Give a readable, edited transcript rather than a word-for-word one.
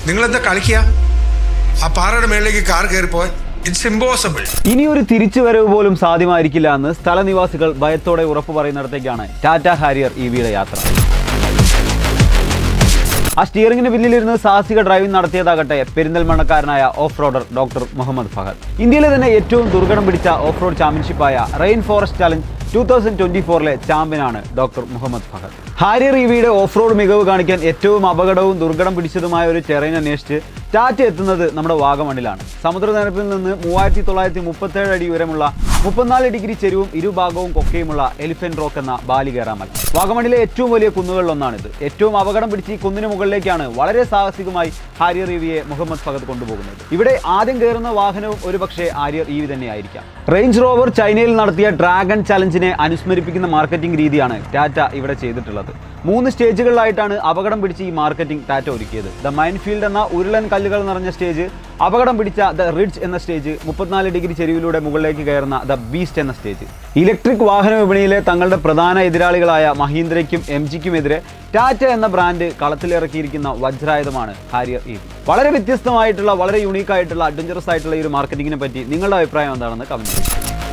നിങ്ങളെന്താ കളിക്കുക? ആ പാറയുടെ മേളിലേക്ക് കാർ കയറിപ്പോയി. It's impossible. ഇനി ഒരു തിരിച്ചുവരവ് പോലും സാധ്യമായിരിക്കില്ല എന്ന് സ്ഥലനിവാസികൾ ഭയത്തോടെ ഉറപ്പു പറയുന്നിടത്തേക്കാണ് ടാറ്റ ഹാരിയർ EVയുടെ യാത്ര. ആ സ്റ്റിയറിംഗിന് പിന്നിലിരുന്ന് സാഹസിക ഡ്രൈവിംഗ് നടത്തിയതാകട്ടെ പെരിന്തൽമണ്ണക്കാരനായ off roader doctor Muhammad Fahad. ഇന്ത്യയിലെ തന്നെ ഏറ്റവും ദുർഘടം പിടിച്ച ഓഫ് റോഡ് ചാമ്പ്യൻഷിപ്പായ റെയിൻ ഫോറസ്റ്റ് ചാലഞ്ച് 2024 ചാമ്പ്യനാണ് ഡോക്ടർ മുഹമ്മദ് ഫഹദ്. ഹാരിയർ EVയുടെ ഓഫ് റോഡ് മികവ് കാണിക്കാൻ ഏറ്റവും അപകടവും ദുർഘടം പിടിച്ചതുമായ ഒരു ടെറൈൻ അന്വേഷിച്ച് ടാറ്റ എത്തുന്നത് നമ്മുടെ വാഗമണിലാണ്. സമുദ്രനിരപ്പിൽ നിന്ന് 3937 അടി ഉയരമുള്ള 34 ഡിഗ്രി ചെരുവും ഇരുഭാഗവും കൊക്കയുമുള്ള എലിഫന്റ് റോക്ക് എന്ന ബാലികേറാമല. വാഗമണിലെ ഏറ്റവും വലിയ കുന്നുകളിലൊന്നാണിത്. ഏറ്റവും അപകടം പിടിച്ച് ഈ കുന്നിന് മുകളിലേക്കാണ് വളരെ സാഹസികമായി ഹാരിയർ EVയെ മുഹമ്മദ് ഫഹദ് കൊണ്ടുപോകുന്നത്. ഇവിടെ ആദ്യം കയറുന്ന വാഹനവും ഒരുപക്ഷെ ഹാരിയർ EV തന്നെയായിരിക്കാം. റേഞ്ച് റോവർ ചൈനയിൽ നടത്തിയ ഡ്രാഗൺ ചലഞ്ചിനെ അനുസ്മരിപ്പിക്കുന്ന മാർക്കറ്റിംഗ് രീതിയാണ് ടാറ്റ ഇവിടെ ചെയ്തിട്ടുള്ളത്. 3 സ്റ്റേജുകളിലായിട്ടാണ് അപകടം പിടിച്ച് ഈ മാർക്കറ്റിംഗ് ടാറ്റ ഒരുക്കിയത്. ദ മൈൻഫീൽഡ് എന്ന ഉരുളൻ കല്ലുകൾ നിറഞ്ഞ സ്റ്റേജ്, അപകടം പിടിച്ച ദ റിഡ്ജ് എന്ന സ്റ്റേജ്, 34 ഡിഗ്രി ചെരുവിലൂടെ മുകളിലേക്ക് കയറുന്ന ദ ബീസ്റ്റ് എന്ന സ്റ്റേജ്. ഇലക്ട്രിക് വാഹന വിപണിയിലെ തങ്ങളുടെ പ്രധാന എതിരാളികളായ മഹീന്ദ്രയ്ക്കും MGക്കുമെതിരെ ടാറ്റ എന്ന ബ്രാൻഡ് കളത്തിലിറക്കിയിരിക്കുന്ന വജ്രായുധമാണ് ഹാരിയർ EV. വളരെ വ്യത്യസ്തമായിട്ടുള്ള, വളരെ യുണീക്കായിട്ടുള്ള, അഡ്വഞ്ചറസ് ആയിട്ടുള്ള ഈ ഒരു മാർക്കറ്റിങ്ങിനെ പറ്റി നിങ്ങളുടെ അഭിപ്രായം എന്താണെന്ന് കമന്റ് ചെയ്യുക.